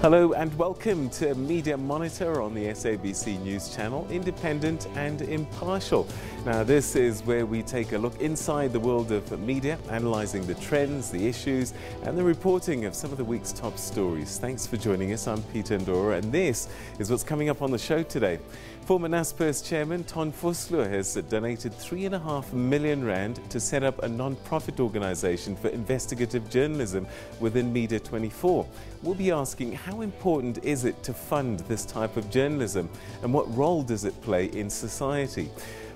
Hello and welcome to Media Monitor on the SABC News Channel, independent and impartial. Now this is where we take a look inside the world of media, analysing the trends, the issues and the reporting of some of the week's top stories. Thanks for joining us. I'm Peter Ndora and this is what's coming up on the show today. Former NASPERS chairman Ton Vosloo has donated R3.5 million to set up a non-profit organisation for investigative journalism within Media 24. We'll be asking how important is it to fund this type of journalism and what role does it play in society?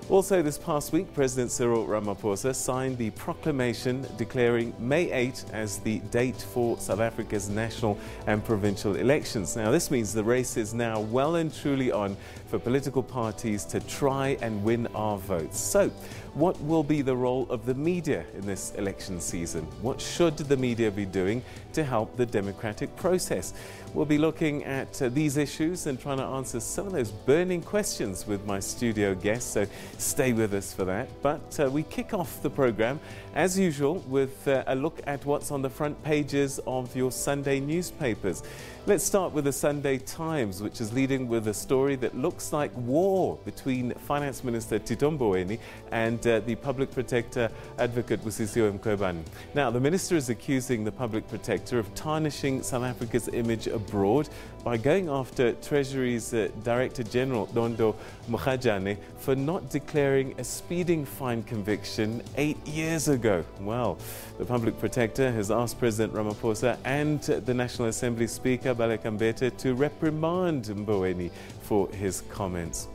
Also this past week, President Cyril Ramaphosa signed the proclamation declaring May 8 as the date for South Africa's national and provincial elections. Now this means the race is now well and truly on for political parties to try and win our votes. So, what will be the role of the media in this election season? What should the media be doing to help the democratic process? We'll be looking at these issues and trying to answer some of those burning questions with my studio guests, so stay with us for that. But we kick off the program, as usual, with a look at what's on the front pages of your Sunday newspapers. Let's start with the Sunday Times, which is leading with a story that looks like war between Finance Minister Tito Mboweni and the Public Protector Advocate Busisiwe Mkhwebane. Now, the minister is accusing the Public Protector of tarnishing South Africa's image abroad by going after Treasury's Director General Dondo Mkhajane for not declaring a speeding fine conviction 8 years ago. Well, the Public Protector has asked President Ramaphosa and the National Assembly Speaker Baleka Mbete to reprimand Mboweni for his comments.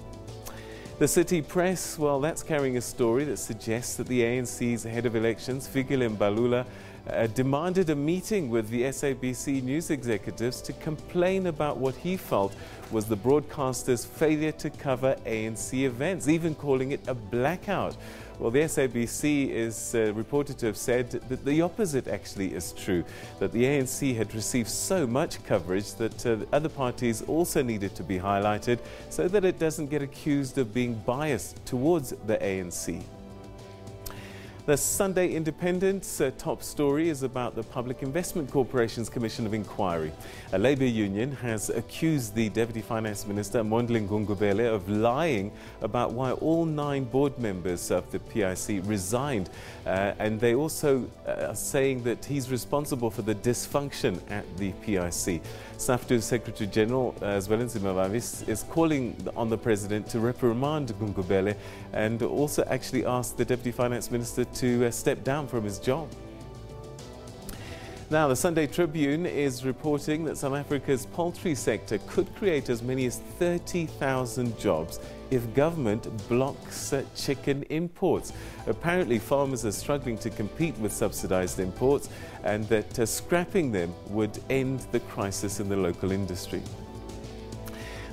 The City Press, well, that's carrying a story that suggests that the ANC's head of elections, Fikile Mbalula, demanded a meeting with the SABC news executives to complain about what he felt was the broadcaster's failure to cover ANC events, even calling it a blackout. Well, the SABC is reported to have said that the opposite actually is true, that the ANC had received so much coverage that other parties also needed to be highlighted so that it doesn't get accused of being biased towards the ANC. The Sunday Independent's top story is about the Public Investment Corporation's Commission of Inquiry. A Labour union has accused the Deputy Finance Minister, Mondli Ngungubele, of lying about why all 9 board members of the PIC resigned. And they also are saying that he's responsible for the dysfunction at the PIC. SAFTU Secretary General, as well as Zimbabwe, is calling on the President to reprimand Ngungubele and also actually ask the Deputy Finance Minister to step down from his job. Now, the Sunday Tribune is reporting that South Africa's poultry sector could create as many as 30,000 jobs if government blocks chicken imports. Apparently, farmers are struggling to compete with subsidized imports and that scrapping them would end the crisis in the local industry.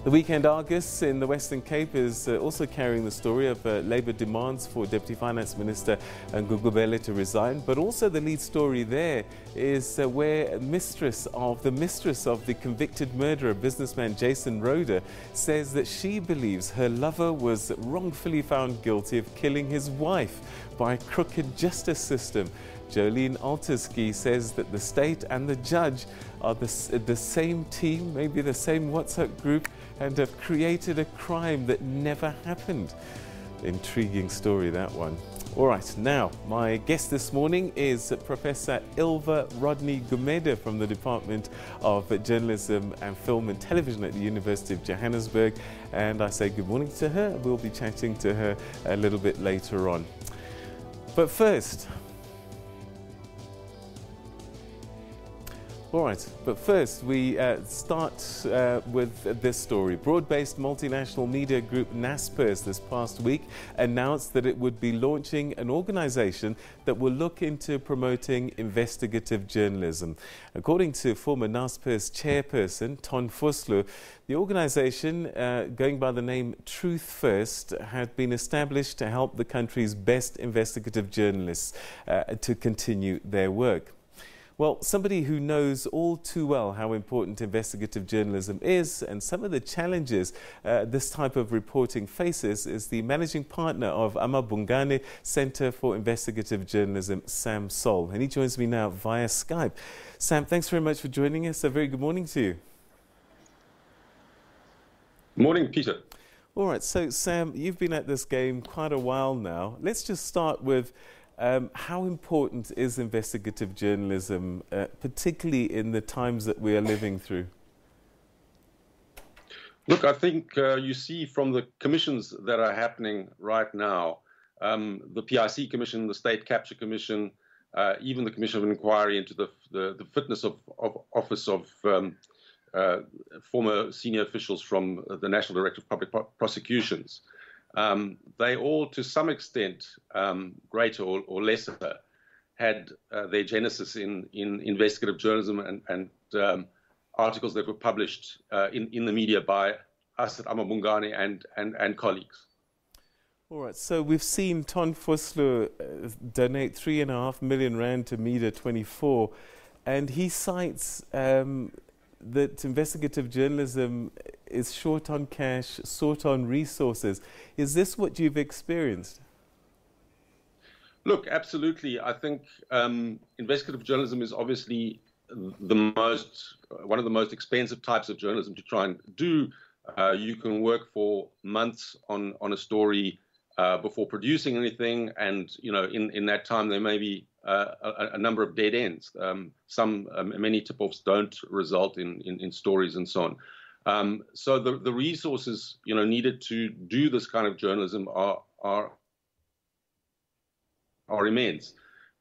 The Weekend Argus in the Western Cape is also carrying the story of Labour demands for Deputy Finance Minister Ngungubele to resign, but also the lead story there is where the mistress of the convicted murderer, businessman Jason Roder, says that she believes her lover was wrongfully found guilty of killing his wife by a crooked justice system. Jolene Alterski says that the state and the judge are the same team, maybe the same WhatsApp group, and have created a crime that never happened. Intriguing story, that one. All right, now, my guest this morning is Professor Ilva Rodney Gumede from the Department of Journalism and Film and Television at the University of Johannesburg. And I say good morning to her. We'll be chatting to her a little bit later on. But first, we start with this story. Broad-based multinational media group NASPERS this past week announced that it would be launching an organization that will look into promoting investigative journalism. According to former NASPERS chairperson Ton Vosloo, the organization, going by the name Truth First, had been established to help the country's best investigative journalists to continue their work. Well, somebody who knows all too well how important investigative journalism is and some of the challenges this type of reporting faces is the managing partner of Amabungane Center for Investigative Journalism, Sam Sol. And he joins me now via Skype. Sam, thanks very much for joining us. A very good morning to you. Morning, Peter. All right, so Sam, you've been at this game quite a while now. Let's just start with how important is investigative journalism, particularly in the times that we are living through? Look, I think you see from the commissions that are happening right now, the PIC Commission, the State Capture Commission, even the Commission of Inquiry into the fitness of office of former senior officials from the National Directorate of Public Prosecutions. They all, to some extent, greater or lesser, had their genesis in investigative journalism and articles that were published in the media by us at Amabungani and colleagues. All right, so we've seen Ton Vosloo donate 3.5 million rand to Media 24, and he cites that investigative journalism is short on cash, short on resources. Is this what you've experienced? Look, absolutely. I think investigative journalism is obviously one of the most expensive types of journalism to try and do. You can work for months on a story before producing anything, and in that time there may be a number of dead ends. Many tip-offs don't result in stories and so on. So the resources needed to do this kind of journalism are immense.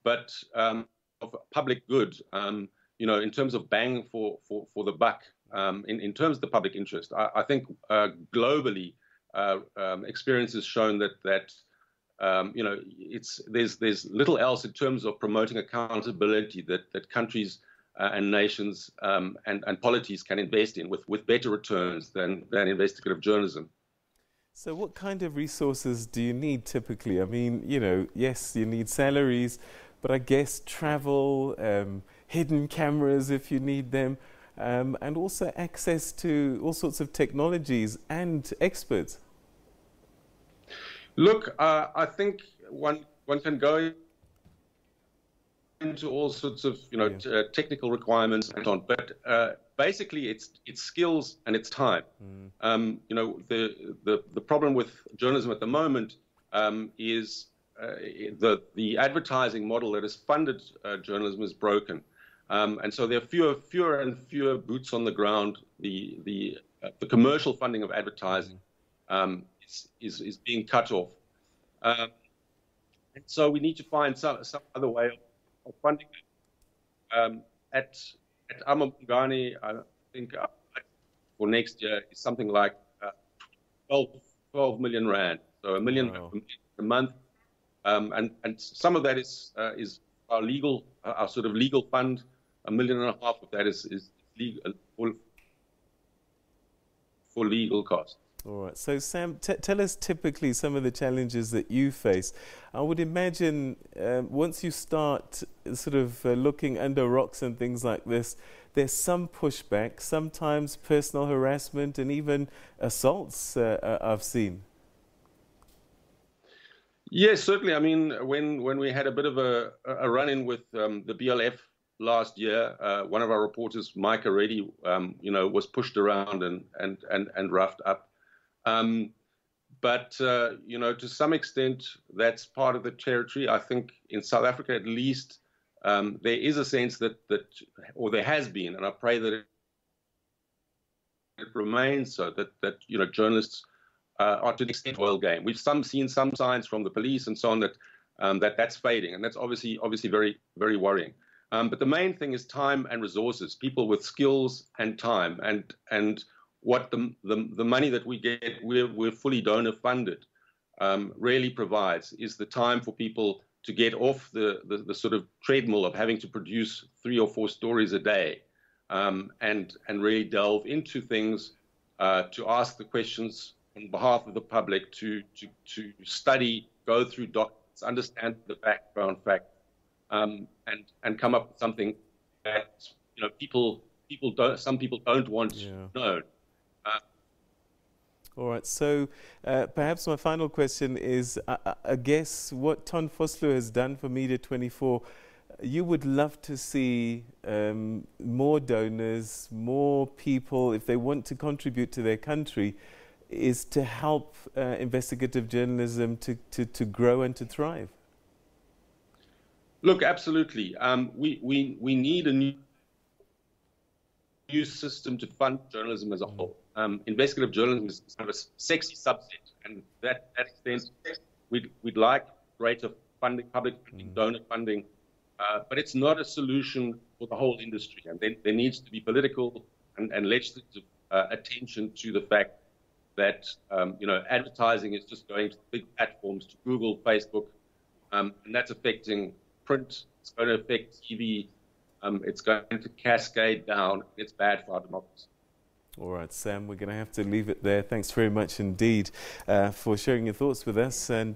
But of public good, in terms of bang for the buck, in terms of the public interest, I think globally experience has shown that there's little else in terms of promoting accountability that countries and nations and polities can invest in with better returns than investigative journalism. So what kind of resources do you need typically? I mean, yes, you need salaries, but I guess travel, hidden cameras if you need them, and also access to all sorts of technologies and experts. Look, I think one can go into all sorts of technical requirements and so on, but basically it's skills and it's time. The problem with journalism at the moment is the advertising model that has funded journalism is broken, and so there are fewer and fewer boots on the ground. The commercial funding of advertising is being cut off, and so we need to find some other way of funding it. At Amabungani, I think for next year is something like 12 million rand, so $1 million a month, and some of that is our sort of legal fund. 1.5 million of that is legal for legal costs. All right. So, Sam, tell us typically some of the challenges that you face. I would imagine once you start sort of looking under rocks and things like this, there's some pushback, sometimes personal harassment and even assaults I've seen. Yes, certainly. I mean, when we had a bit of a run-in with the BLF last year, one of our reporters, Micah Reddy, was pushed around and roughed up. But to some extent, that's part of the territory. I think in South Africa, at least, there is a sense that or there has been, and I pray that it remains so, that journalists are to the extent oil game. We've seen some signs from the police and so on that's fading, and that's obviously very, very worrying. But the main thing is time and resources, people with skills and time, and what the money that we get, we're fully donor funded, really provides is the time for people to get off the sort of treadmill of having to produce 3 or 4 stories a day, and really delve into things, to ask the questions on behalf of the public, to study, go through documents, understand the background facts, and come up with something that some people don't want to know. All right. So perhaps my final question is, I guess what Ton Vosloo has done for Media 24, you would love to see more donors, more people, if they want to contribute to their country, is to help investigative journalism to grow and to thrive? Look, absolutely. We need a new system to fund journalism as a whole. Investigative journalism is kind of a sexy subset, and that extent, we'd like greater funding, public funding, donor funding, but it's not a solution for the whole industry. And there needs to be political and legislative attention to the fact that advertising is just going to big platforms, to Google, Facebook, and that's affecting print. It's going to affect TV. It's going to cascade down. It's bad for our democracy. All right, Sam, we're going to have to leave it there. Thanks very much indeed for sharing your thoughts with us. And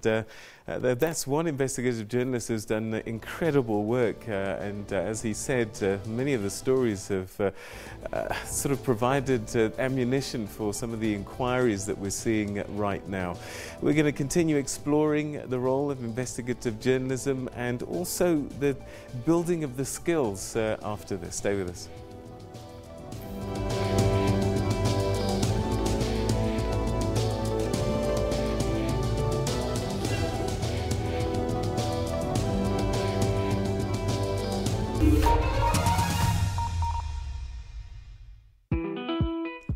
that's one investigative journalist who's done incredible work. And as he said, many of the stories have sort of provided ammunition for some of the inquiries that we're seeing right now. We're going to continue exploring the role of investigative journalism and also the building of the skills after this. Stay with us.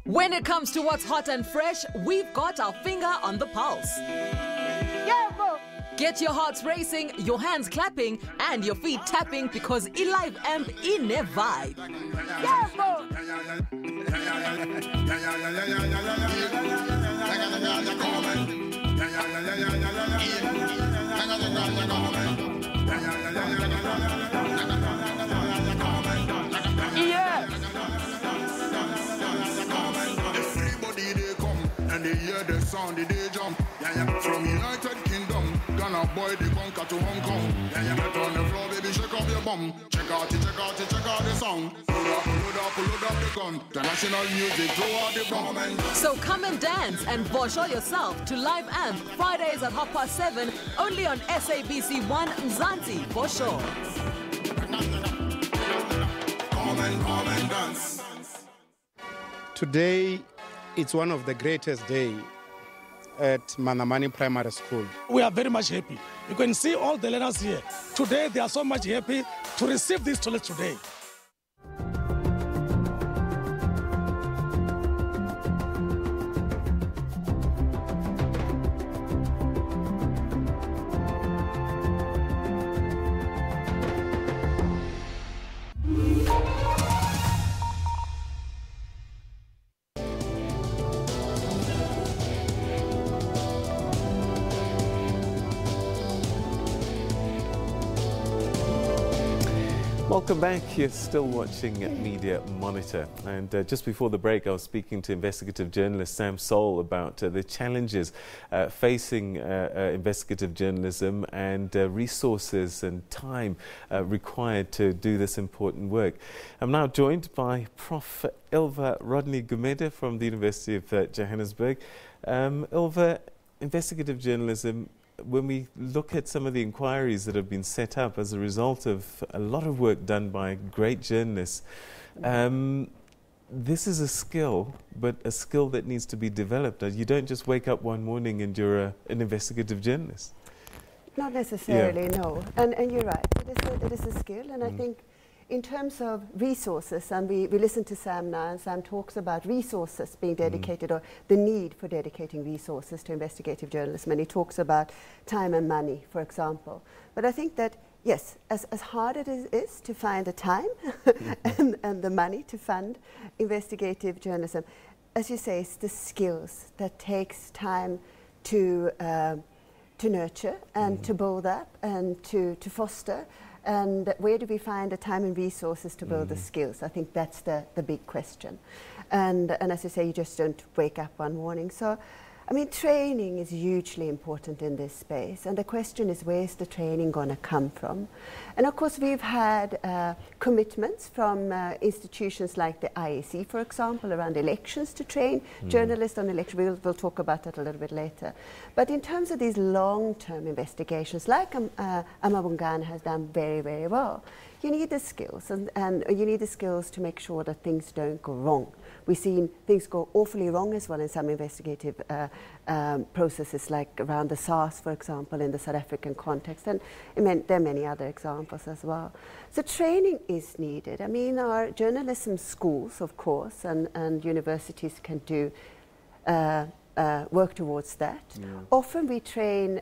When it comes to what's hot and fresh, we've got our finger on the pulse. Get your hearts racing, your hands clapping, and your feet tapping because Live Amp in a vibe. They hear the sound, they jump. From United Kingdom, Ghana boy, they conquer to Hong Kong. Get on the floor, baby, shake up your bum. Check out the song. Pull up the gun. The national music, throw out the bomb. So come and dance and show yourself to Live Amp Fridays at 7:30, only on SABC 1 Mzansi, for sure. Come and dance. Today, it's one of the greatest days at Manamani Primary School. We are very much happy. You can see all the learners here. Today, they are so much happy to receive these toilets today. Welcome back. You're still watching Media Monitor. And just before the break, I was speaking to investigative journalist Sam Soul about the challenges facing investigative journalism and resources and time required to do this important work. I'm now joined by Prof. Ilva Rodney Gumede from the University of Johannesburg. Ilva, investigative journalism, when we look at some of the inquiries that have been set up as a result of a lot of work done by great journalists, this is a skill, but a skill that needs to be developed. You don't just wake up one morning and you're an investigative journalist. Not necessarily, no. And you're right, it is a skill, and I think in terms of resources, and we listen to Sam now, and Sam talks about resources being dedicated, or the need for dedicating resources to investigative journalism, and he talks about time and money, for example. But I think that, yes, as hard as it is to find the time and the money to fund investigative journalism, as you say, it's the skills that takes time to nurture and to build up and to foster. And where do we find the time and resources to build the skills? I think that's the big question. And as you say, you just don't wake up one morning. So, I mean, training is hugely important in this space. And the question is, where's the training going to come from? And of course, we've had commitments from institutions like the IEC, for example, around elections to train journalists on elections. We'll talk about that a little bit later. But in terms of these long-term investigations, like Amabungana has done very, very well, you need the skills, and you need the skills to make sure that things don't go wrong. we've seen things go awfully wrong as well in some investigative processes, like around the SARS, for example, in the South African context, and there are many other examples as well. So training is needed. I mean, our journalism schools, of course, and universities can do work towards that. Yeah. Often we train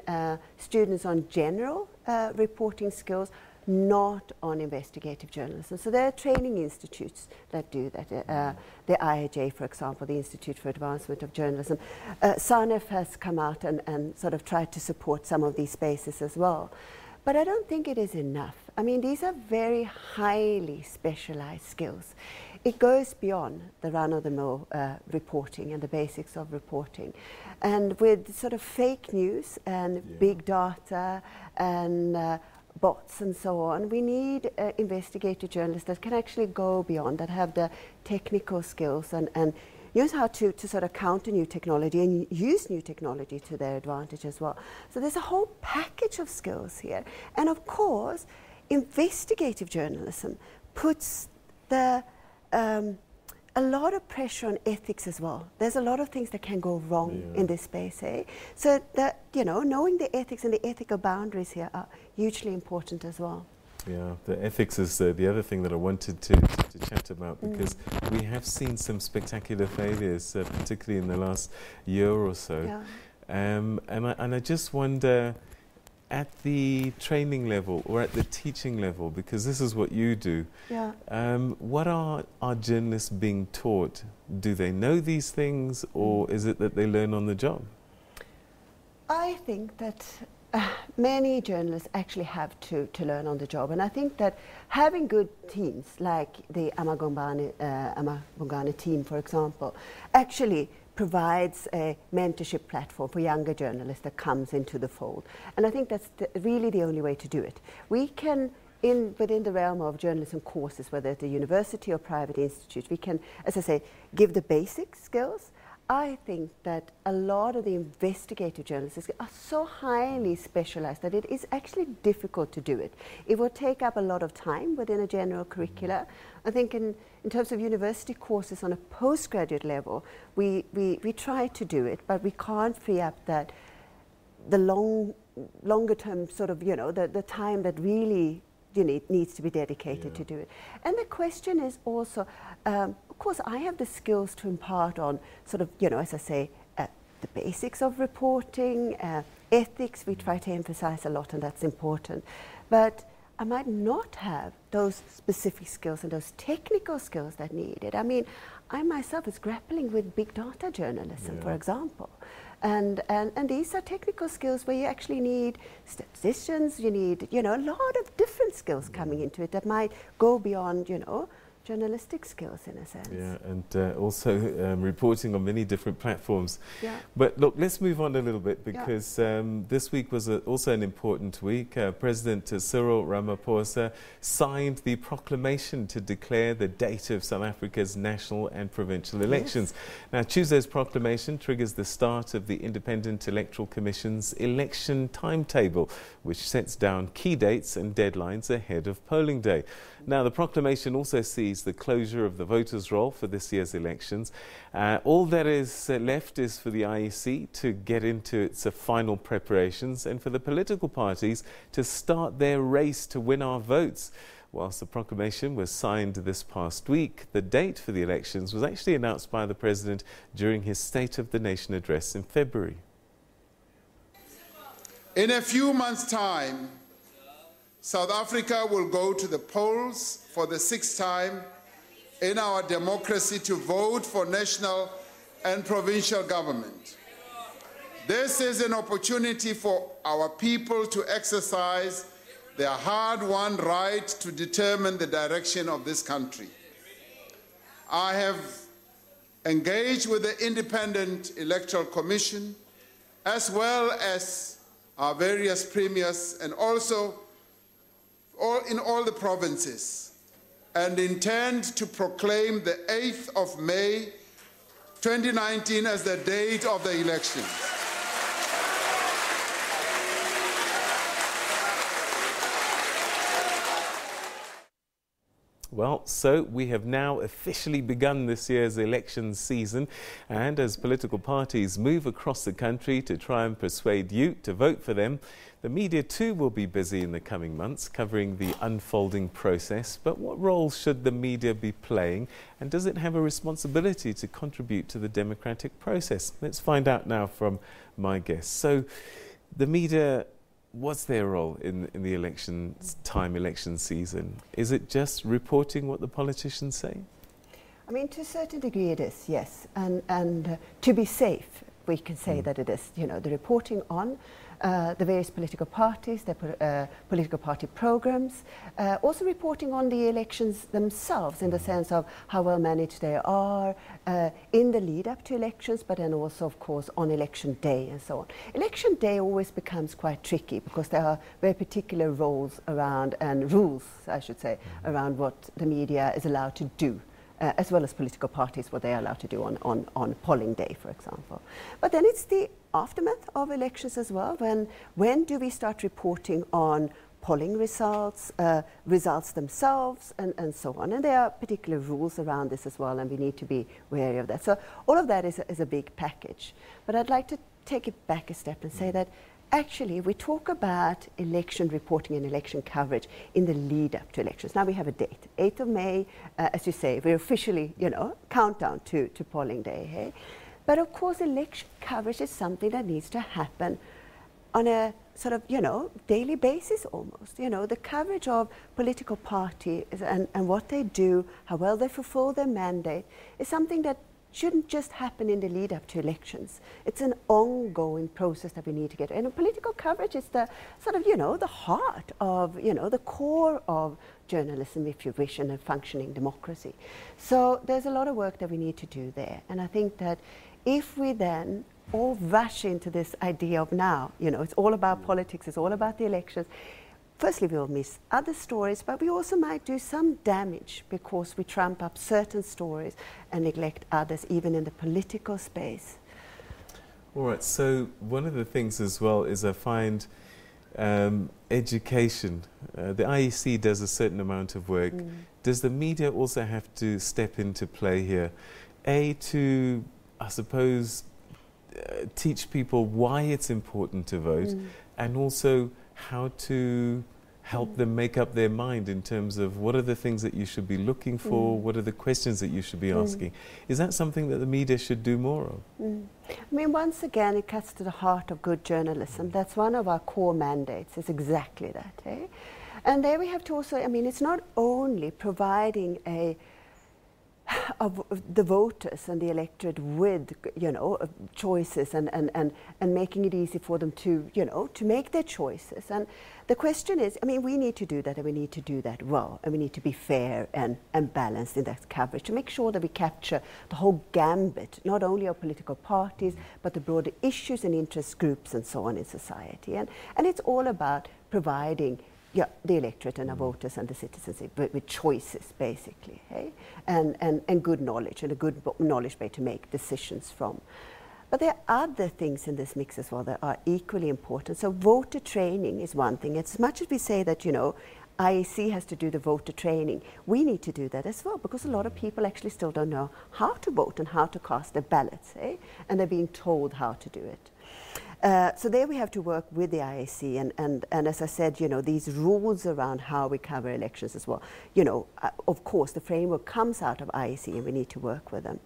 students on general reporting skills, not on investigative journalism. So there are training institutes that do that. The IAJ, for example, the Institute for Advancement of Journalism. SANEF has come out and sort of tried to support some of these spaces as well. But I don't think it is enough. I mean, these are very highly specialized skills. It goes beyond the run-of-the-mill reporting and the basics of reporting. And with sort of fake news and big data and bots and so on, we need investigative journalists that can actually go beyond, that have the technical skills and use how to sort of counter new technology and use new technology to their advantage as well. So there's a whole package of skills here. And of course, investigative journalism puts a lot of pressure on ethics as well. There's a lot of things that can go wrong in this space, eh? So that, you know, knowing the ethics and the ethical boundaries here are hugely important as well. Yeah, the ethics is the other thing that I wanted to chat about, because we have seen some spectacular failures, particularly in the last year or so. Yeah. And I just wonder, at the training level or at the teaching level, because this is what you do, what are our journalists being taught? Do they know these things, or is it that they learn on the job? I think that many journalists actually have to learn on the job, and I think that having good teams like the Amagongane team, for example, actually provides a mentorship platform for younger journalists that comes into the fold. And I think that's really the only way to do it. We can, within the realm of journalism courses, whether at the university or private institute, we can, as I say, give the basic skills. I think that a lot of the investigative journalists are so highly specialized that it is actually difficult to do it. It will take up a lot of time within a general curricula. I think in terms of university courses on a postgraduate level, we try to do it, but we can't free up that the longer term sort of, you know, the time that really needs to be dedicated to do it. And the question is also, of course, I have the skills to impart on sort of, you know, as I say, the basics of reporting, ethics, we try to emphasize a lot, and that's important. But I might not have those specific skills and those technical skills that needed. I mean, I myself is grappling with big data journalism, for example. And these are technical skills where you actually need statisticians, you need, you know, a lot of different skills coming into it that might go beyond, you know, journalistic skills in a sense. Yeah, and also reporting on many different platforms. Yeah. But look, let's move on a little bit, because this week was also an important week. President Cyril Ramaphosa signed the proclamation to declare the date of South Africa's national and provincial elections. Now, Tuesday's proclamation triggers the start of the Independent Electoral Commission's election timetable, which sets down key dates and deadlines ahead of polling day. Now, the proclamation also sees the closure of the voters' roll for this year's elections. All that is left is for the IEC to get into its final preparations and for the political parties to start their race to win our votes. Whilst the proclamation was signed this past week, the date for the elections was actually announced by the President during his State of the Nation address in February. In a few months' time, South Africa will go to the polls for the 6th time in our democracy to vote for national and provincial government. This is an opportunity for our people to exercise their hard-won right to determine the direction of this country. I have engaged with the Independent Electoral Commission, as well as our various premiers, and also in all the provinces, and intend to proclaim the 8th of May 2019 as the date of the elections. Well, so we have now officially begun this year's election season, and as political parties move across the country to try and persuade you to vote for them, the media too will be busy in the coming months covering the unfolding process. But what role should the media be playing, and does it have a responsibility to contribute to the democratic process? Let's find out now from my guests. So the media, what's their role in the election season? Is it just reporting what the politicians say? I mean, to a certain degree it is, yes. And to be safe, we can say that it is, you know, the reporting on the various political parties, their political party programs, also reporting on the elections themselves in the sense of how well managed they are in the lead up to elections, but then also, of course, on election day and so on. Election day always becomes quite tricky because there are very particular roles around, and rules, I should say, around what the media is allowed to do. As well as political parties, what they are allowed to do on polling day, for example. But then it's the aftermath of elections as well. When do we start reporting on polling results, results themselves, and so on? And there are particular rules around this as well, and we need to be wary of that. So all of that is a big package. But I'd like to take it back a step and say that actually, we talk about election reporting and election coverage in the lead up to elections. Now we have a date, 8th of May, as you say, we're officially, you know, countdown to polling day. Hey? But of course, election coverage is something that needs to happen on a sort of, you know, daily basis almost. You know, the coverage of political parties and what they do, how well they fulfill their mandate, is something that shouldn't just happen in the lead up to elections. It's an ongoing process that we need to get. And political coverage is the sort of, you know, the heart of, you know, the core of journalism, if you wish, and a functioning democracy. So there's a lot of work that we need to do there. And I think that if we then all rush into this idea of now, you know, it's all about politics, it's all about the elections, firstly, we will miss other stories, but we also might do some damage because we trump up certain stories and neglect others, even in the political space. All right, so one of the things as well is I find education. The IEC does a certain amount of work. Does the media also have to step into play here? To, I suppose, teach people why it's important to vote, and also how to help them make up their mind in terms of what are the things that you should be looking for, what are the questions that you should be asking. Is that something that the media should do more of? I mean, once again, it cuts to the heart of good journalism. That's one of our core mandates, is exactly that. Eh? And there we have to also, I mean, it's not only providing of the voters and the electorate with, you know, choices and making it easy for them to, you know, to make their choices. And the question is, I mean, we need to do that, and we need to do that well, and we need to be fair and balanced in that coverage to make sure that we capture the whole gambit, not only of political parties, but the broader issues and interest groups and so on in society. And it's all about providing the electorate and our voters and the citizens with choices, basically, hey? And good knowledge, and a good knowledge base to make decisions from. But there are other things in this mix as well that are equally important. So voter training is one thing. As much as we say that, you know, IEC has to do the voter training, we need to do that as well, because a lot of people actually still don't know how to vote and how to cast their ballots, eh? And they're being told how to do it. So there we have to work with the IAC, and as I said, you know, these rules around how we cover elections as well. You know, of course, the framework comes out of IAC, and we need to work with them.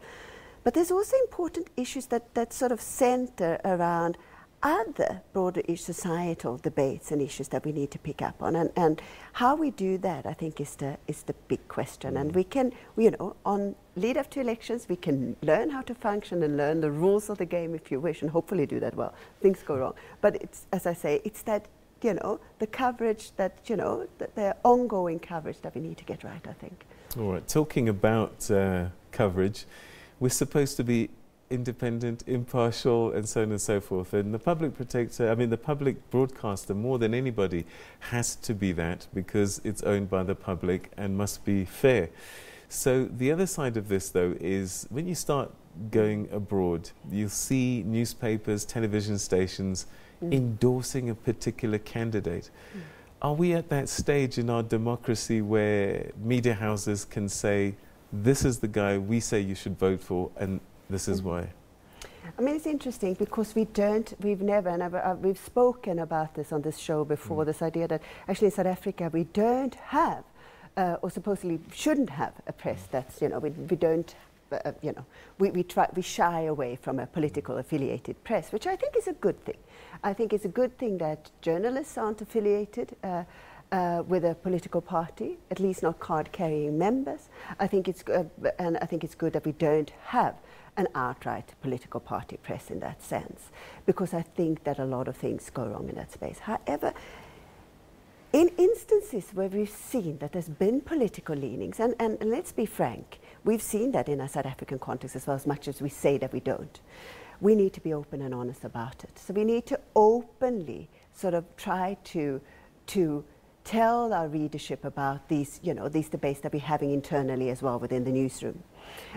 But there's also important issues that sort of center around other broader societal debates and issues that we need to pick up on, and how we do that, I think, is the big question. And we can, you know, on lead up to elections, we can learn how to function and learn the rules of the game, if you wish, and hopefully do that well. Things go wrong, but it's, as I say, it's that, you know, the coverage that, you know, the ongoing coverage that we need to get right, I think. All right, talking about coverage, we're supposed to be independent, impartial, and so on and so forth. And the public protector, I mean, the public broadcaster, more than anybody, has to be that because it's owned by the public and must be fair. So the other side of this, though, is when you start going abroad, you'll see newspapers, television stations endorsing a particular candidate. Are we at that stage in our democracy where media houses can say, this is the guy we say you should vote for, and this is why? I mean, it's interesting because we've spoken about this on this show before, this idea that actually in South Africa we don't have, or supposedly shouldn't have, a press that's, we don't, we shy away from a political affiliated press, which I think is a good thing. I think it's a good thing that journalists aren't affiliated with a political party, at least not card-carrying members. I think it's and I think it's good that we don't have an outright political party press in that sense, because I think that a lot of things go wrong in that space. However, in instances where we've seen that there's been political leanings, and let's be frank, we've seen that in a South African context as well, as much as we say that we don't. We need to be open and honest about it. So we need to openly sort of try to tell our readership about these, these debates that we're having internally as well within the newsroom.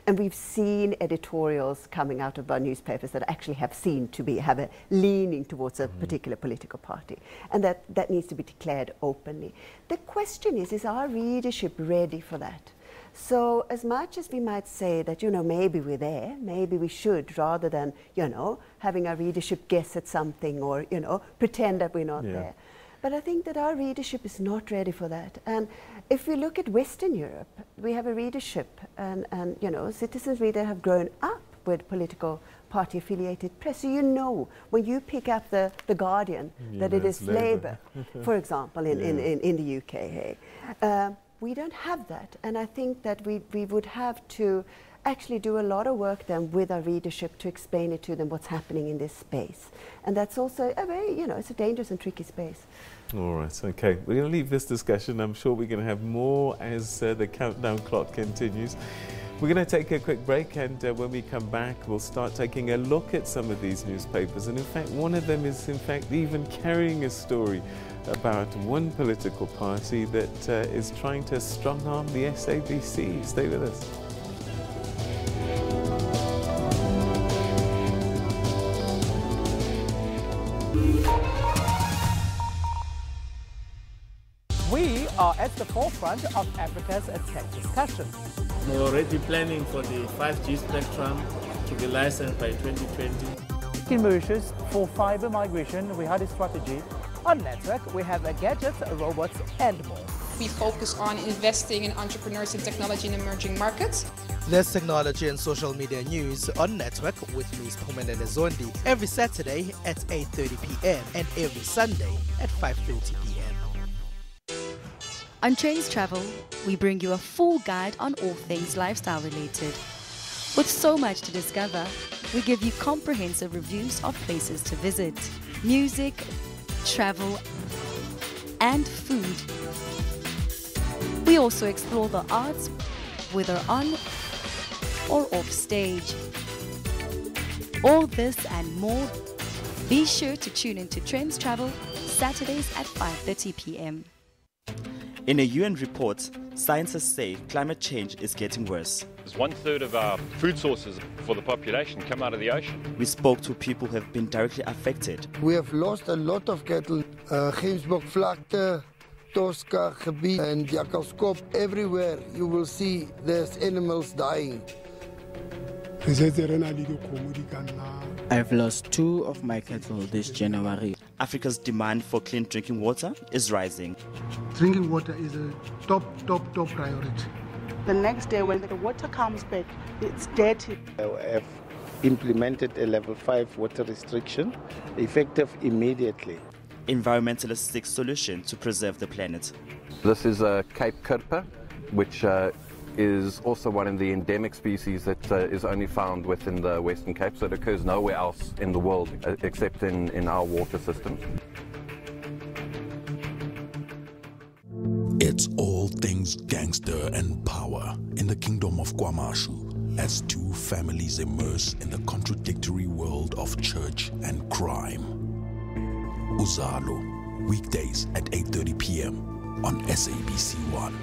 And we've seen editorials coming out of our newspapers that actually have a leaning towards a particular political party. And that needs to be declared openly. The question is our readership ready for that? So as much as we might say that, maybe we're there, maybe we should, rather than, having our readership guess at something or, pretend that we're not there. But I think that our readership is not ready for that. And if we look at Western Europe, we have a readership and citizens really have grown up with political party affiliated press. So when you pick up the Guardian, that it is Labour, for example, in the UK. Hey? We don't have that. And I think that we would have to actually do a lot of work then with our readership to explain it to them what's happening in this space. And that's also a very, it's a dangerous and tricky space. All right, okay. We're going to leave this discussion. I'm sure we're going to have more as the countdown clock continues. We're going to take a quick break, and when we come back, we'll start taking a look at some of these newspapers. And in fact, one of them is in fact even carrying a story about one political party that is trying to strong-arm the SABC. Stay with us. We are at the forefront of Africa's tech discussion. We're already planning for the 5G spectrum to be licensed by 2020. In Mauritius, for fiber migration, we had a strategy. On network, we have gadgets, robots, and more. We focus on investing in entrepreneurs and technology in emerging markets. There's technology and social media news on Network with Ms. Pumenele Zondi every Saturday at 8:30 p.m. and every Sunday at 5:30 p.m. On Trends Travel, we bring you a full guide on all things lifestyle related. With so much to discover, we give you comprehensive reviews of places to visit, music, travel, and food. We also explore the arts, whether on or off stage. All this and more, be sure to tune into Trends Travel Saturdays at 5:30 p.m. In a UN report, scientists say climate change is getting worse. 1/3 of our food sources for the population come out of the ocean. We spoke to people who have been directly affected. We have lost a lot of cattle. Gemsbokvlakte, Tosca gebied and Jakkalskop, everywhere you will see there's animals dying. I've lost 2 of my cattle this January. Africa's demand for clean drinking water is rising. Drinking water is a top priority. The next day when the water comes back, it's dirty. I have implemented a level 5 water restriction, effective immediately. Environmentalists seek solution to preserve the planet. This is Cape Kirpa, which is also one of the endemic species that is only found within the Western Cape, so it occurs nowhere else in the world except in our water systems. It's all things gangster and power in the kingdom of KwaMashu as 2 families immerse in the contradictory world of church and crime. Uzalo, weekdays at 8:30 p.m. on SABC 1.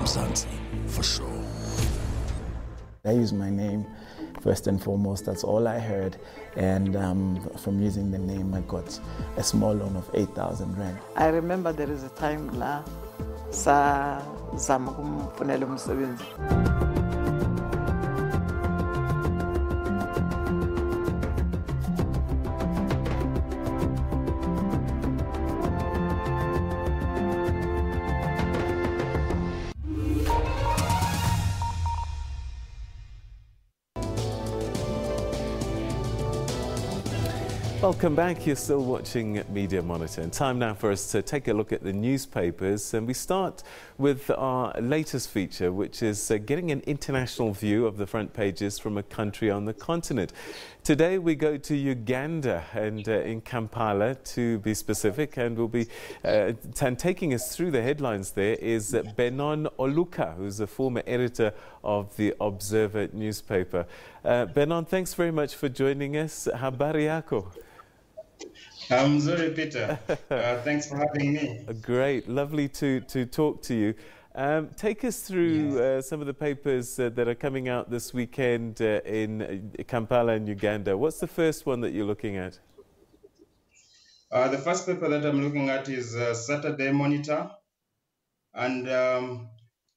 Mzansi, for sure. I use my name First and foremost, that's all I heard. And from using the name, I got a small loan of 8,000 rand. I remember there is a time la sa zama kumfunela umsebenzi. Welcome back. You're still watching Media Monitor. And time now for us to take a look at the newspapers. And we start with our latest feature, which is getting an international view of the front pages from a country on the continent. Today we go to Uganda and in Kampala to be specific, and we'll be taking us through the headlines there is Benon Oluka, who's a former editor of the Observer newspaper. Benon, thanks very much for joining us. Habari yako? I'm sorry, Peter. Thanks for having me. Great. Lovely to talk to you. Take us through some of the papers that are coming out this weekend in Kampala and Uganda. What's the first one that you're looking at? The first paper that I'm looking at is Saturday Monitor. And,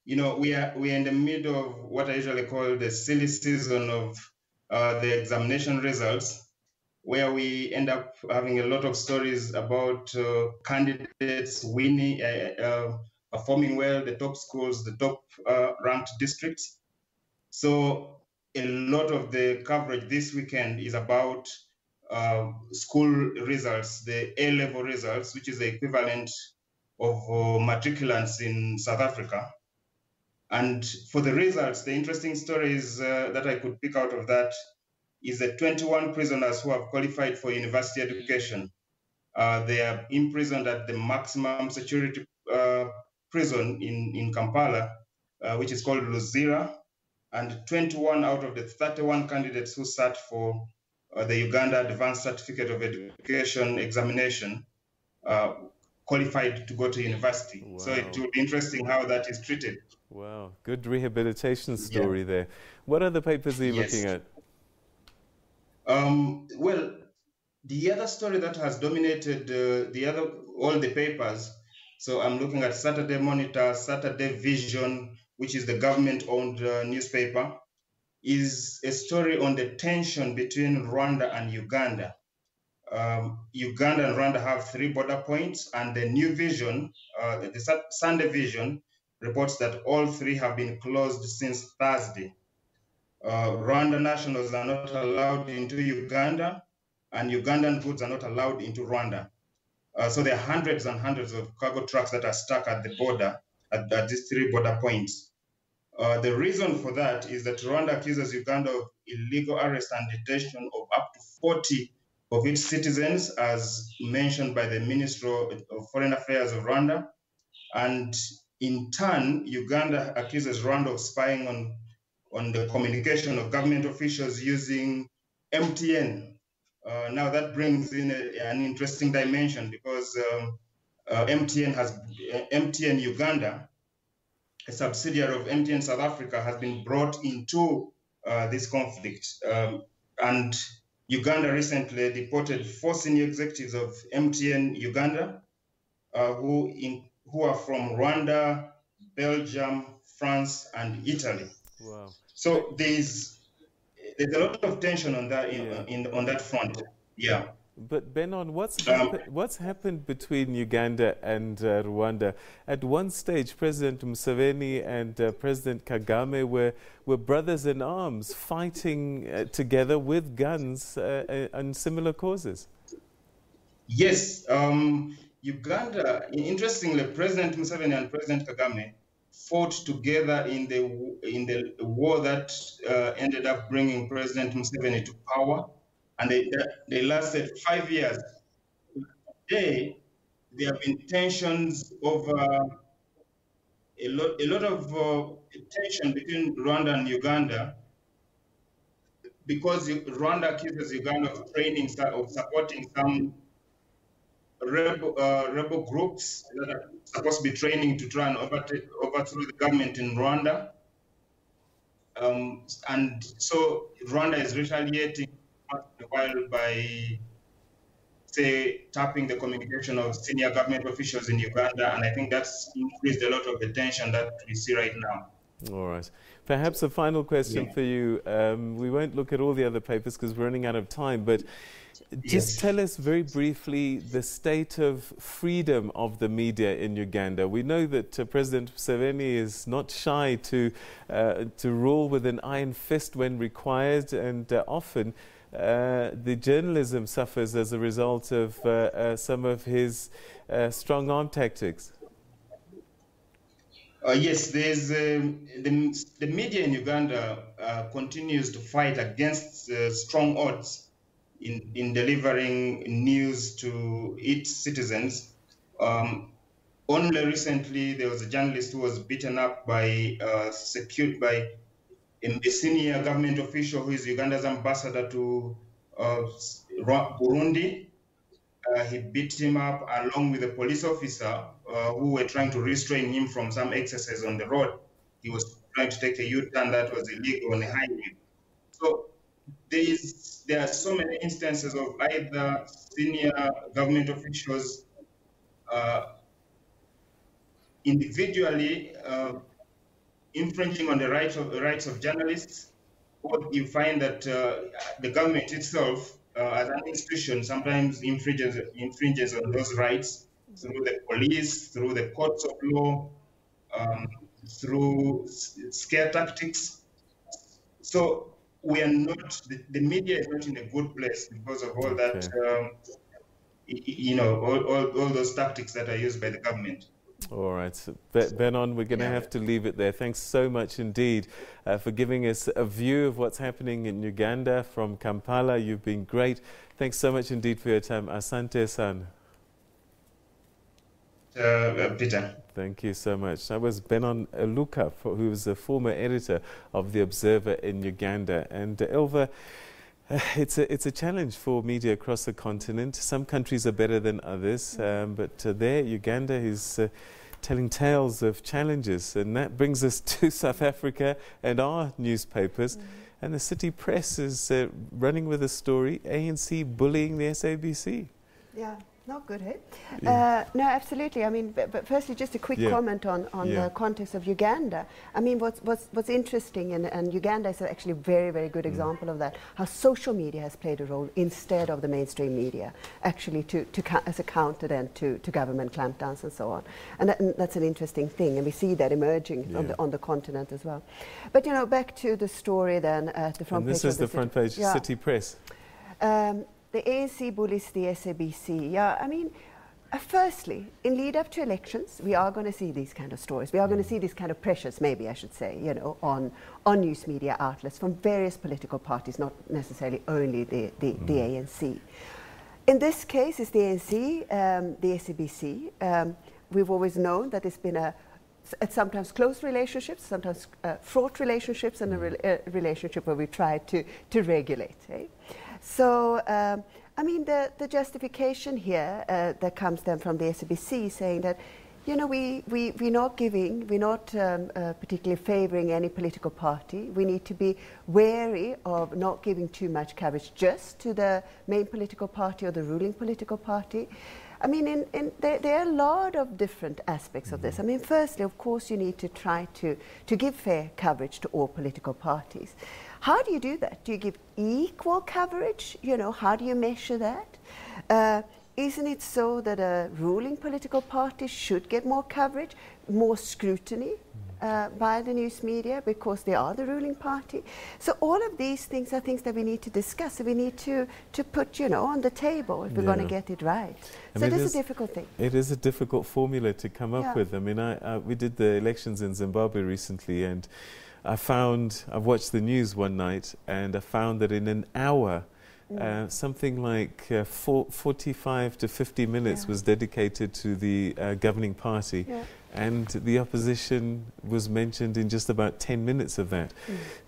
you know, we're in the middle of what I usually call the silly season of the examination results, where we end up having a lot of stories about candidates winning, performing well, the top schools, the top ranked districts. So a lot of the coverage this weekend is about school results, the A-level results, which is the equivalent of matriculants in South Africa. And for the results, the interesting stories that I could pick out of that is the 21 prisoners who have qualified for university education. They are imprisoned at the maximum security prison in Kampala, which is called Luzira. And 21 out of the 31 candidates who sat for the Uganda Advanced Certificate of Education examination qualified to go to university. Wow. So it will be interesting how that is treated. Wow, good rehabilitation story there. What other papers are you looking at? Well, the other story that has dominated all the papers, so I'm looking at Saturday Monitor, Saturday Vision, which is the government-owned newspaper, is a story on the tension between Rwanda and Uganda. Uganda and Rwanda have 3 border points, and the New Vision, the Sunday Vision, reports that all 3 have been closed since Thursday. Rwanda nationals are not allowed into Uganda, and Ugandan goods are not allowed into Rwanda. So there are hundreds and hundreds of cargo trucks that are stuck at the border, at these 3 border points. The reason for that is that Rwanda accuses Uganda of illegal arrest and detention of up to 40 of its citizens, as mentioned by the Minister of Foreign Affairs of Rwanda. And in turn, Uganda accuses Rwanda of spying on the communication of government officials using MTN. Now that brings in an interesting dimension, because MTN Uganda, a subsidiary of MTN South Africa, has been brought into this conflict. And Uganda recently deported 4 senior executives of MTN Uganda, who are from Rwanda, Belgium, France, and Italy. Wow. So there's a lot of tension on that on that front. Yeah. But Benon, what's happened between Uganda and Rwanda? At one stage, President Museveni and President Kagame were brothers in arms, fighting together with guns on similar causes. Yes, Uganda. Interestingly, President Museveni and President Kagame fought together in the war that ended up bringing President Museveni to power. And they lasted 5 years. Today, there have been tensions over a lot of tension between Rwanda and Uganda, because Rwanda accuses Uganda of training, of supporting some rebel groups that are supposed to be training to try and overthrow the government in Rwanda. And so Rwanda is retaliating while by, say, tapping the communication of senior government officials in Uganda, and I think that's increased a lot of the tension that we see right now. All right. Perhaps a final question for you. We won't look at all the other papers because we're running out of time, but just tell us very briefly the state of freedom of the media in Uganda. We know that President Museveni is not shy to rule with an iron fist when required, and often the journalism suffers as a result of some of his strong arm tactics. Yes, there's the media in Uganda continues to fight against strong odds in delivering news to its citizens. Only recently, there was a journalist who was beaten up by secured by a senior government official who is Uganda's ambassador to Burundi. He beat him up along with a police officer who were trying to restrain him from some excesses on the road. He was trying to take a U-turn that was illegal on the highway. So there are so many instances of either senior government officials individually infringing on the rights of journalists, or you find that the government itself, as an institution, sometimes infringes on those rights through the police, through the courts of law, through scare tactics. So we are not, the media is not in a good place because of all that, all those tactics that are used by the government. All right. Benon, we're going to have to leave it there. Thanks so much indeed for giving us a view of what's happening in Uganda from Kampala. You've been great. Thanks so much indeed for your time. Asante-san. Peter. Thank you so much. That was Benon Luka, who was a former editor of The Observer in Uganda. And Ilva, it's a challenge for media across the continent. Some countries are better than others, but there, Uganda is telling tales of challenges. And that brings us to South Africa and our newspapers. And the city press is running with a story, ANC bullying the SABC. Yeah. Not good, eh? Yeah. No, absolutely. I mean, but firstly, just a quick comment on the context of Uganda. I mean, what's interesting, and Uganda is actually a very, very good example of that, how social media has played a role instead of the mainstream media, actually as a counter then to government clampdowns and so on. And that's an interesting thing, and we see that emerging on the continent as well. But, you know, back to the story then at the front page. This is the front page, City Press. The ANC bullies the SABC. Yeah, I mean, firstly, in lead up to elections, we are going to see these kind of stories. We are going to see these kind of pressures, maybe I should say, you know, on news media outlets from various political parties, not necessarily only the ANC. In this case, it's the ANC, the SABC. We've always known that there's been sometimes close relationships, sometimes fraught relationships, and a relationship where we try to regulate. Eh? So, I mean, the justification here that comes then from the SABC saying that, you know, we're not particularly favouring any political party. We need to be wary of not giving too much coverage just to the main political party or the ruling political party. I mean, there are a lot of different aspects of this. I mean, firstly, of course, you need to try to give fair coverage to all political parties. How do you do that? Do you give equal coverage? You know, how do you measure that? Isn't it so that a ruling political party should get more coverage, more scrutiny by the news media because they are the ruling party? So all of these things are things that we need to discuss. We need to put, you know, on the table if we're going to get it right. And so it is a difficult thing. It is a difficult formula to come up with. I mean, we did the elections in Zimbabwe recently, and I've watched the news one night, and I found that in an hour, something like 45 to 50 minutes was dedicated to the governing party, and the opposition was mentioned in just about 10 minutes of that.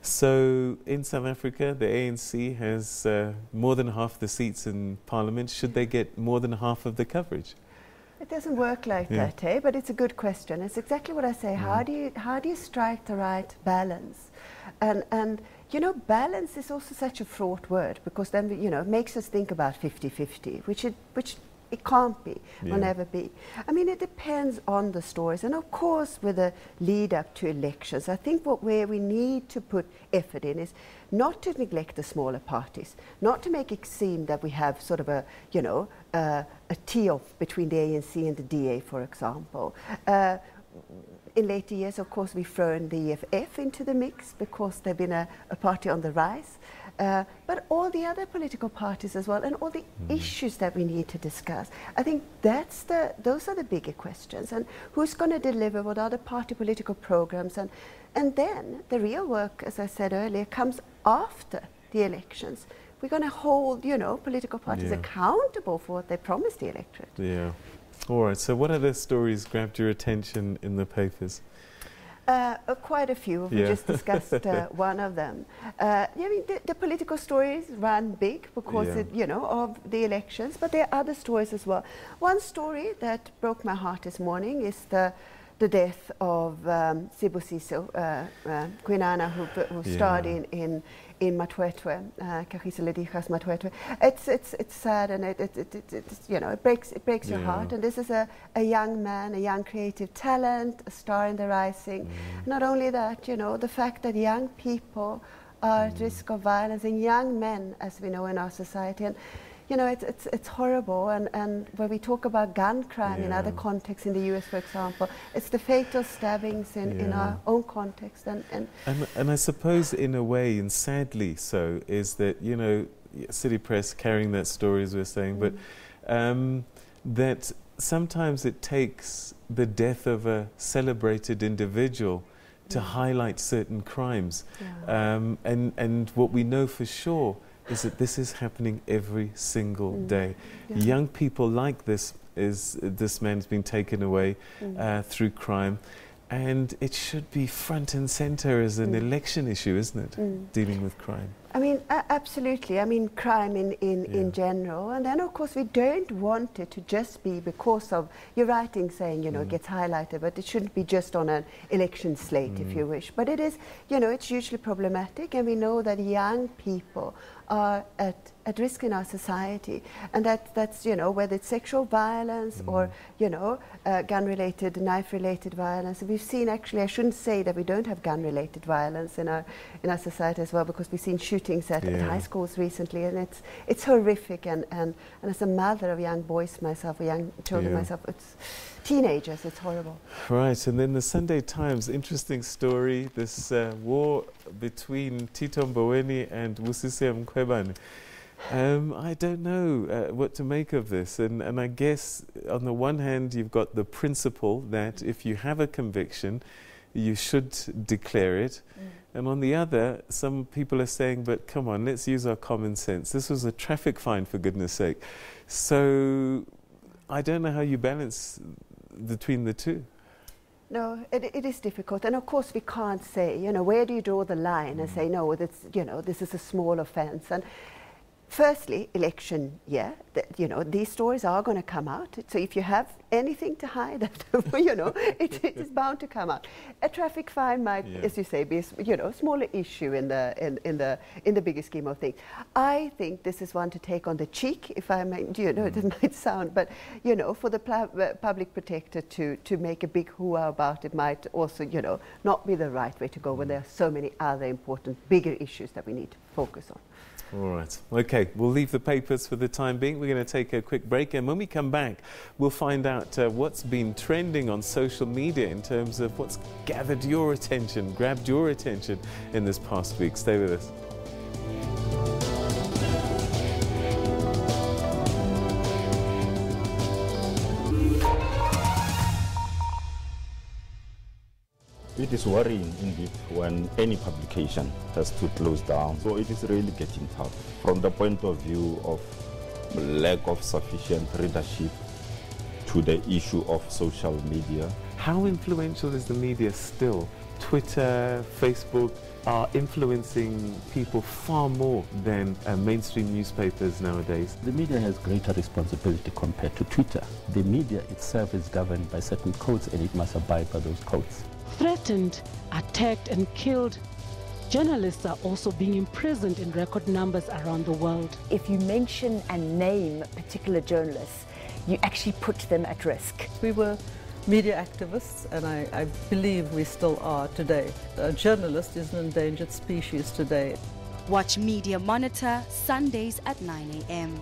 So in South Africa, the ANC has more than half the seats in Parliament. Should they get more than half of the coverage? It doesn't work like that, eh? But it's a good question. It's exactly what I say. How do you strike the right balance? And you know, balance is also such a fraught word, because then it makes us think about 50-50, which it can't be, will never be. I mean, it depends on the stories, and of course, with the lead up to elections, I think where we need to put effort in is not to neglect the smaller parties, not to make it seem that we have sort of a tee-off between the ANC and the DA, for example. In later years, of course, we've thrown the EFF into the mix because they've been a party on the rise. But all the other political parties as well, and all the issues that we need to discuss. I think those are the bigger questions. And who's going to deliver? What are the party political programs? And then the real work, as I said earlier, comes after the elections. We're going to hold, political parties accountable for what they promised the electorate. Yeah. All right. So what other stories grabbed your attention in the papers? Quite a few. We just discussed one of them. I mean, the political stories ran big because of the elections, but there are other stories as well. One story that broke my heart this morning is the death of Sibusiso, Kwinana, who starred in Matwetwe, Kagiso Lediga's Matwetwe. It's sad, and it breaks your heart. And this is a young man, a young creative talent, a star in the rising. Not only that, the fact that young people are at risk of violence, and young men, as we know in our society. And it's horrible, and when we talk about gun crime in other contexts, in the US, for example, it's the fatal stabbings in our own context. And I suppose, in a way, and sadly so, is that, City Press carrying that story, as we're saying, but that sometimes it takes the death of a celebrated individual to highlight certain crimes. And what we know for sure is that this is happening every single day. Young people like this man's been taken away through crime, and it should be front and center as an election issue, isn't it? Dealing with crime. I mean, absolutely. I mean, crime in general. And then, of course, we don't want it to just be because of, you're right in saying, it gets highlighted, but it shouldn't be just on an election slate, if you wish. But it is, it's hugely problematic, and we know that young people are at risk in our society. And that's, whether it's sexual violence or, gun-related, knife-related violence. We've seen, actually, I shouldn't say that we don't have gun-related violence in our society as well, because we've seen shootings at high schools recently, and it's horrific. And as a mother of young boys myself, or young children myself, it's teenagers, it's horrible. Right, and then the Sunday Times, interesting story, this war between Tito Mboweni and Busisiwe Mkhwebane. I don't know what to make of this, and I guess on the one hand you've got the principle that if you have a conviction you should declare it, and on the other some people are saying, but come on, let's use our common sense. This was a traffic fine, for goodness sake. So I don't know how you balance between the two. No, it is difficult, and of course we can't say, where do you draw the line and say, no, that's, this is a small offence. And firstly, election year, these stories are going to come out. So if you have anything to hide, it is bound to come out. A traffic fine might, as you say, be a smaller issue in the bigger scheme of things. I think this is one to take on the cheek, if I may. It might sound, but for the public protector to make a big hoo-ha about it might also not be the right way to go when there are so many other important bigger issues that we need to focus on. All right. Okay, we'll leave the papers for the time being. We're going to take a quick break, and when we come back, we'll find out what's been trending on social media in terms of what's gathered your attention, grabbed your attention in this past week. Stay with us. It is worrying indeed when any publication has to close down. So it is really getting tough from the point of view of lack of sufficient readership to the issue of social media. How influential is the media still? Twitter, Facebook? are influencing people far more than mainstream newspapers nowadays. The media has greater responsibility compared to Twitter. The media itself is governed by certain codes and it must abide by those codes. Threatened, attacked and killed, journalists are also being imprisoned in record numbers around the world. If you mention and name particular journalists, you actually put them at risk. We were media activists, and I believe we still are today. A journalist is an endangered species today. Watch Media Monitor Sundays at 9 a.m.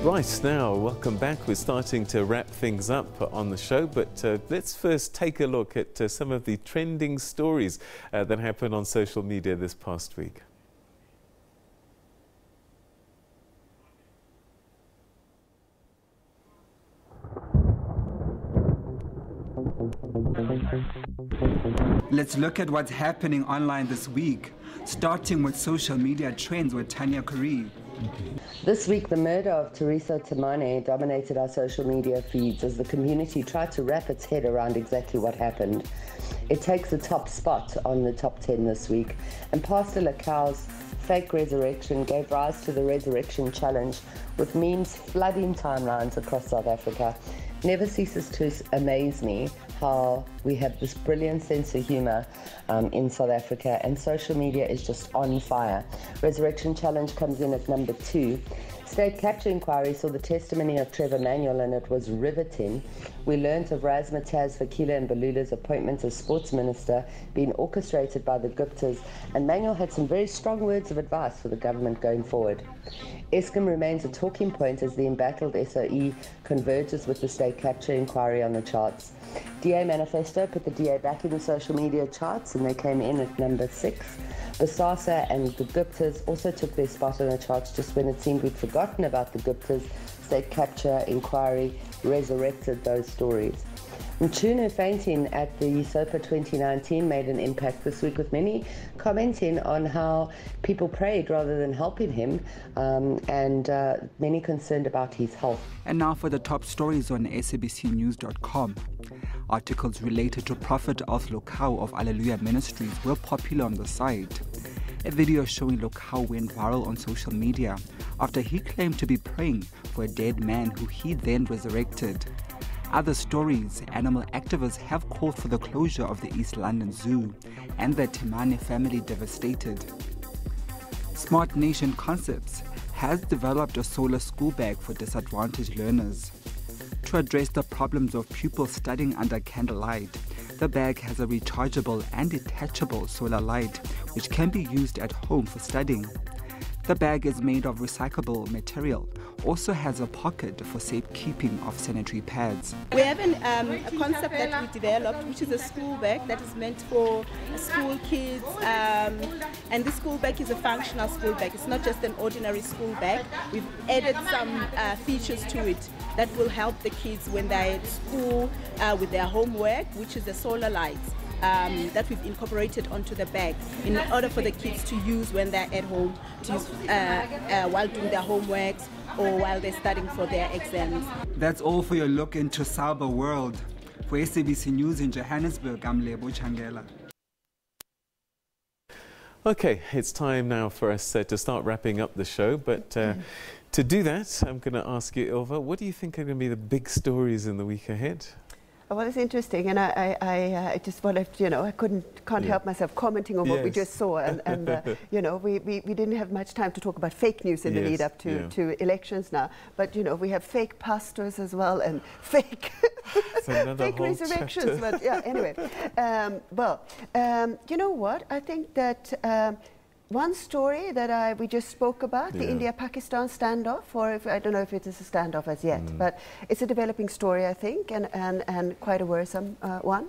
Right, now, welcome back. We're starting to wrap things up on the show, but let's first take a look at some of the trending stories that happened on social media this past week. Let's look at what's happening online this week, starting with social media trends with Tanya Curry. This week, the murder of Teresa Temane dominated our social media feeds as the community tried to wrap its head around exactly what happened. It takes the top spot on the top 10 this week, and Pastor Lakau's fake resurrection gave rise to the Resurrection Challenge, with memes flooding timelines across South Africa. Never ceases to amaze me how we have this brilliant sense of humour in South Africa, and social media is just on fire. Resurrection Challenge comes in at number 2. State capture inquiry saw the testimony of Trevor Manuel, and it was riveting. We learnt of Razmataz Fakila and Balula's appointment as sports minister being orchestrated by the Guptas, and Manuel had some very strong words of advice for the government going forward. Eskom remains a talking point as the embattled SOE converges with the state capture inquiry on the charts. DA Manifesto put the DA back in the social media charts, and they came in at number 6. Basasa and the Guptas also took their spot on the charts just when it seemed we'd forgotten about the Guptas. State capture inquiry resurrected those stories. Mchunu fainting at the SOPA 2019 made an impact this week, with many commenting on how people prayed rather than helping him, and many concerned about his health. And now for the top stories on SABCnews.com. Articles related to Prophet Alf Lokau of Alleluia Ministries were popular on the site. A video showing Lokau went viral on social media after he claimed to be praying for a dead man who he then resurrected. Other stories, animal activists have called for the closure of the East London Zoo and the Temane family devastated. Smart Nation Concepts has developed a solar school bag for disadvantaged learners. To address the problems of pupils studying under candlelight, the bag has a rechargeable and detachable solar light which can be used at home for studying. The bag is made of recyclable material, also has a pocket for safekeeping of sanitary pads. We have a concept that we developed, which is a school bag that is meant for school kids, and this school bag is a functional school bag. It's not just an ordinary school bag. We've added some features to it that will help the kids when they're at school with their homework, which is the solar lights. That we've incorporated onto the bag in order for the kids to use when they're at home, to use while doing their homeworks or while they're studying for their exams. That's all for your look into cyber world. For SABC News in Johannesburg, I'm Lebo Changela. Okay, it's time now for us to start wrapping up the show, but to do that, I'm going to ask you, Ilva, what do you think are going to be the big stories in the week ahead? Well, it's interesting, and I just wanted, I can't help myself commenting on what we just saw, and we didn't have much time to talk about fake news in the lead up to elections now, but we have fake pastors as well, and fake fake resurrections. But yeah, anyway, you know what? I think that. One story that we just spoke about, the India-Pakistan standoff, or I don't know if it is a standoff as yet, but it's a developing story, I think, and quite a worrisome one.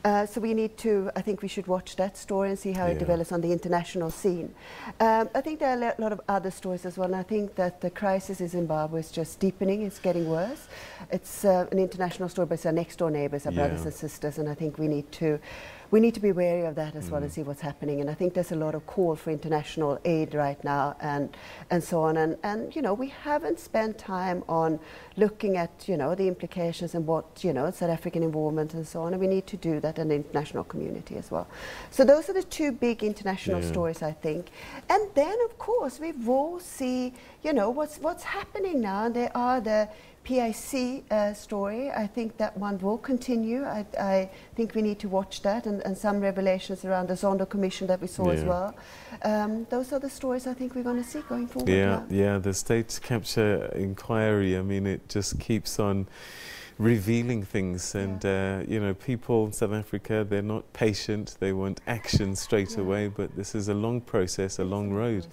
So we need to, I think we should watch that story and see how it develops on the international scene. I think there are a lot of other stories as well, and I think that the crisis in Zimbabwe is just deepening, it's getting worse. It's an international story, but it's our next door neighbours, our brothers and sisters, and I think we need to be wary of that as well and see what's happening. And I think there's a lot of call for international aid right now and so on. And you know, we haven't spent time on looking at, you know, the implications and what, you know, South African involvement and so on. And we need to do that in the international community as well. So those are the two big international stories, I think. And then, of course, we will see, you know, what's happening now. And there are the PIC story. I think that one will continue. I think we need to watch that, and some revelations around the Zondo Commission that we saw as well. Those are the stories I think we're going to see going forward. Yeah, the state capture inquiry, I mean, it just keeps on revealing things, and you know, people in South Africa, they're not patient, they want action straight away, but this is a long process, a long road.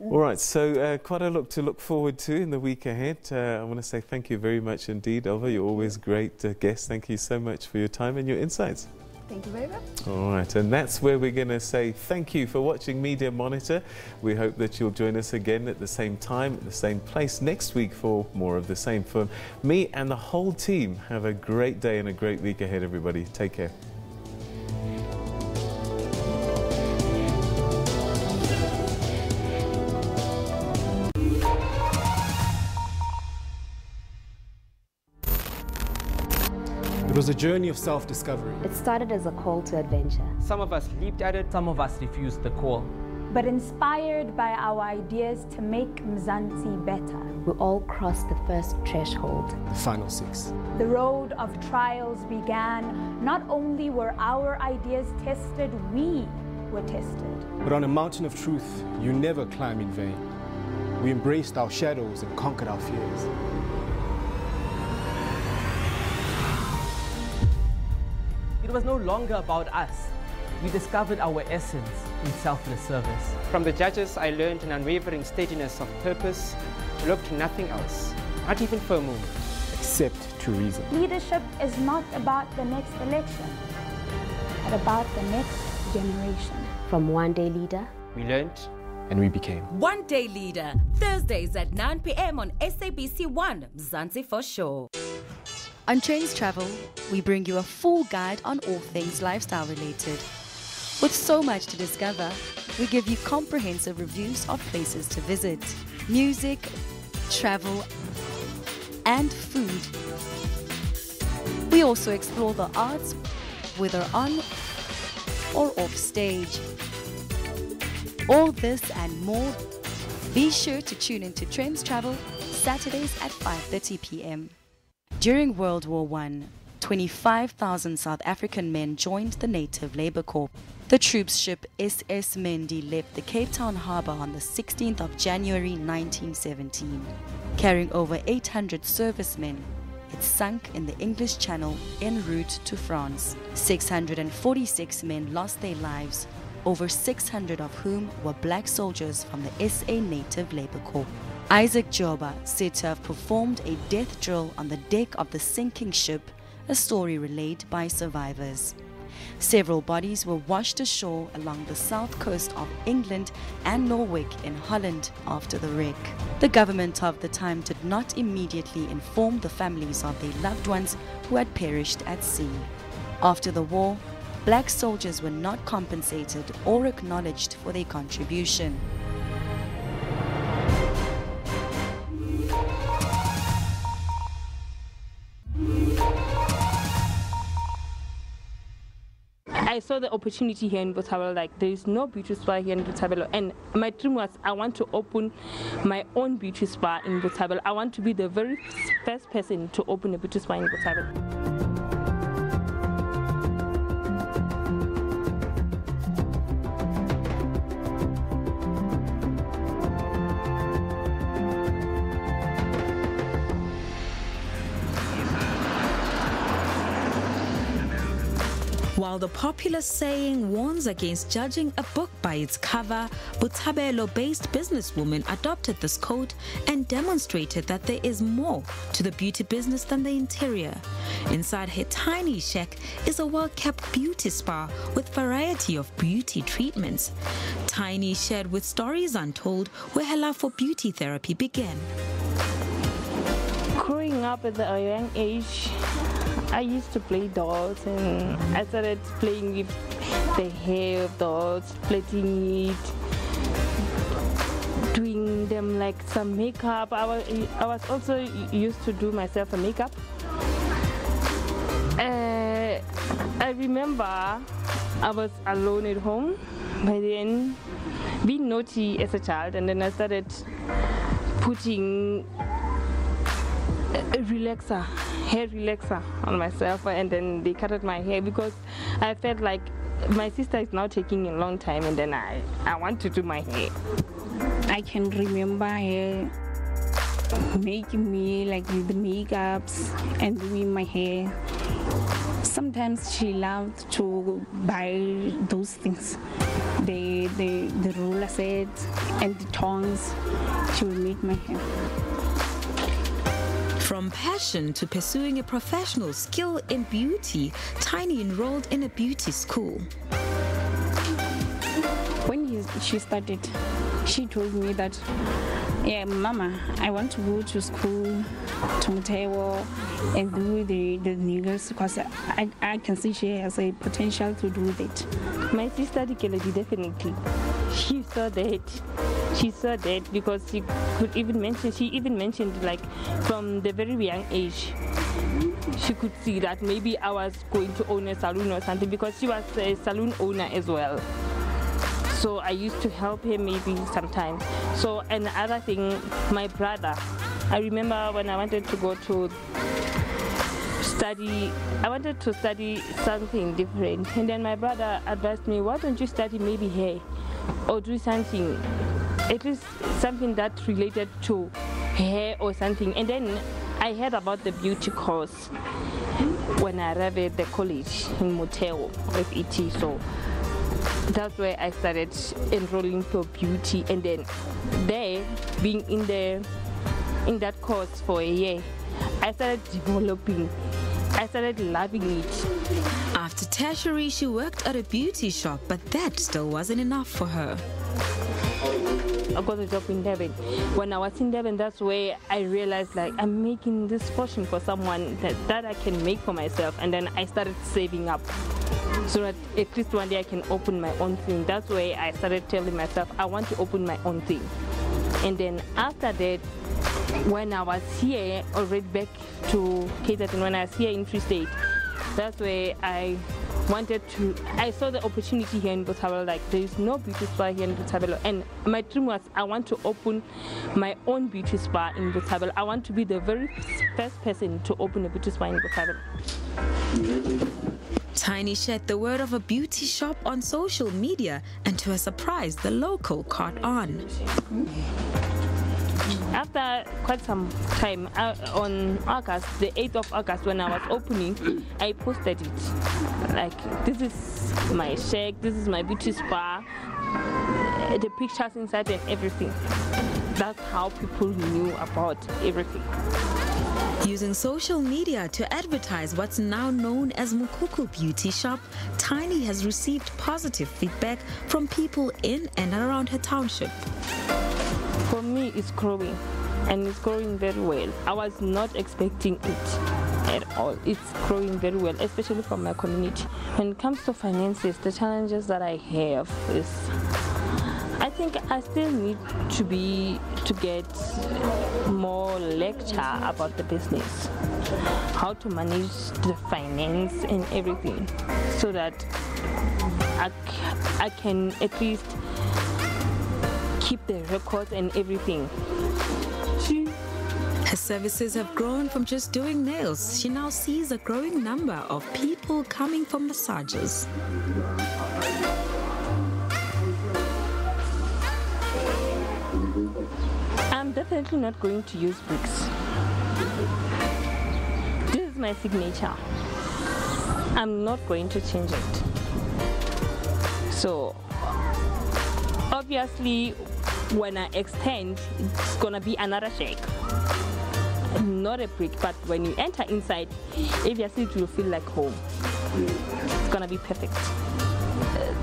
All right, so quite a lot to look forward to in the week ahead. I want to say thank you very much indeed, Elva. You're always great guest. Thank you so much for your time and your insights. Thank you very much. All right, and that's where we're going to say thank you for watching Media Monitor. We hope that you'll join us again at the same time, at the same place next week for more of the same. For me and the whole team, have a great day and a great week ahead, everybody. Take care. It was a journey of self-discovery. It started as a call to adventure. Some of us leaped at it, some of us refused the call. But inspired by our ideas to make Mzansi better, we all crossed the first threshold. The final 6. The road of trials began. Not only were our ideas tested, we were tested. But on a mountain of truth, you never climb in vain. We embraced our shadows and conquered our fears. It was no longer about us. We discovered our essence in selfless service. From the judges, I learned an unwavering steadiness of purpose to look to nothing else, not even for a moment, except to reason. Leadership is not about the next election, but about the next generation. From One Day Leader, we learned and we became. One Day Leader, Thursdays at 9 p.m. on SABC 1, Mzansi for sure. On Trains Travel, we bring you a full guide on all things lifestyle related. With so much to discover, we give you comprehensive reviews of places to visit, music, travel, and food. We also explore the arts, whether on or off stage. All this and more, be sure to tune into Trains Travel, Saturdays at 5:30 p.m. During World War I, 25,000 South African men joined the Native Labour Corps. The troops ship SS Mendi left the Cape Town harbour on the 16th of January 1917. Carrying over 800 servicemen, it sunk in the English Channel en route to France. 646 men lost their lives, over 600 of whom were black soldiers from the SA Native Labour Corps. Isaac Joba said to have performed a death drill on the deck of the sinking ship, a story relayed by survivors. Several bodies were washed ashore along the south coast of England and Norway in Holland after the wreck. The government of the time did not immediately inform the families of their loved ones who had perished at sea. After the war, black soldiers were not compensated or acknowledged for their contribution. I saw the opportunity here in Botshabelo, like there is no beauty spa here in Botshabelo, and my dream was I want to open my own beauty spa in Botshabelo. I want to be the very first person to open a beauty spa in Botshabelo. While the popular saying warns against judging a book by its cover, Botshabelo-based businesswoman adopted this code and demonstrated that there is more to the beauty business than the interior. Inside her tiny shack is a well-kept beauty spa with variety of beauty treatments. Tiny shared with stories untold where her love for beauty therapy began. Growing up at a young age, I used to play dolls, and I started playing with the hair of dolls, plaiting it, doing them like some makeup. I was also used to do myself a makeup. I remember I was alone at home by then, being naughty as a child, and then I started putting a hair relaxer on myself, and then they cutted my hair because I felt like my sister is now taking a long time, and then I want to do my hair. I can remember her making me like the makeups and doing my hair. Sometimes she loved to buy those things, the roller set and the tongs. She would make my hair. From passion to pursuing a professional skill in beauty, Tiny enrolled in a beauty school. When she started, she told me that, yeah, Mama, I want to go to school to Motewo and do the nails because I can see she has a potential to do that. My sister Dikeledi, definitely. She saw that because she even mentioned like from the very young age, she could see that maybe I was going to own a salon or something because she was a salon owner as well. So I used to help her maybe sometimes. So another thing, my brother, I remember when I wanted to go to study, I wanted to study something different, and then my brother advised me, why don't you study maybe hair or do something, at least something that related to hair or something. And then I heard about the beauty course when I arrived at the college in Motewo with ET. So that's where I started enrolling for beauty, and then there, being in that course for a year, I started developing. I started loving it. After tertiary, she worked at a beauty shop, but that still wasn't enough for her. I got a job in Durban. When I was in Durban, that's where I realized like I'm making this fortune for someone that I can make for myself, and then I started saving up so that at least one day I can open my own thing. That's where I started telling myself I want to open my own thing. And then after that, when I was here already back to Caterton, when I was here in Free State, that's where I saw the opportunity here in Botshabelo, like there is no beauty spa here in Botshabelo, and my dream was I want to open my own beauty spa in Botshabelo. I want to be the very first person to open a beauty spa in Botshabelo. Tiny shared the word of a beauty shop on social media, and to her surprise, the local caught on. After quite some time, on August, the 8th of August, when I was opening, I posted it. Like, this is my shack, this is my beauty spa, the pictures inside and everything. That's how people knew about everything. Using social media to advertise what's now known as Mukuku Beauty Shop, Tiny has received positive feedback from people in and around her township. For me, it's growing, and it's growing very well. I was not expecting it at all. It's growing very well, especially from my community. When it comes to finances, the challenges that I have is, I think I still need to get more lecture about the business, how to manage the finance and everything, so that I can at least keep the records and everything. Her services have grown from just doing nails. She now sees a growing number of people coming for massages. I'm definitely not going to use bricks. This is my signature. I'm not going to change it. So obviously when I extend, it's gonna be another shake, not a brick, but when you enter inside, obviously it will feel like home. It's gonna be perfect.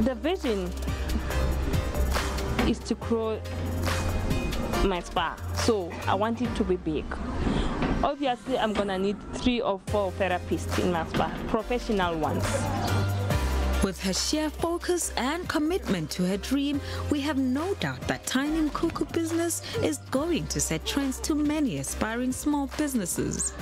The vision is to grow my spa, so I want it to be big. Obviously I'm gonna need 3 or 4 therapists in my spa, professional ones. With her sheer focus and commitment to her dream, we have no doubt that Tiny Mkuku business is going to set trends to many aspiring small businesses.